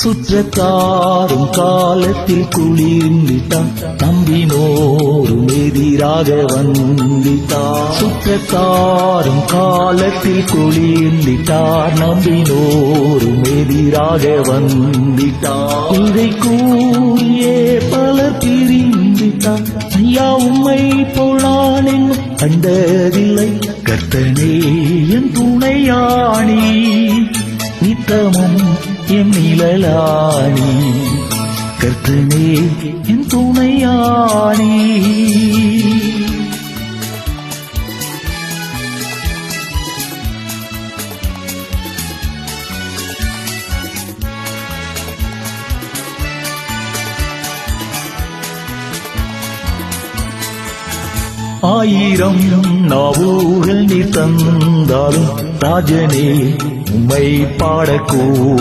சுற்றத்தாரும் காலத்தில் குளிர்ந்திட்டான் நம்பினோரும் எதிராக வந்திட்டார். சுற்றத்தாரும் காலத்தில் குளிர்ந்திட்டார் நம்பினோரும் எதிராக வந்திட்டார். இதை கூறியே பலர் பிரிந்திட்டார். ஐயா உம்மை போலான் என்னும் கண்டதில்லை. கர்த்தனே என் துணையாணி நித்தமும் என் நிழலாணி. கர்த்தனே என் துணையாணி. ஆயிரம் நாவூர்கள் நீ தந்தாலும் ராஜனே உம்மை பாடக்கூ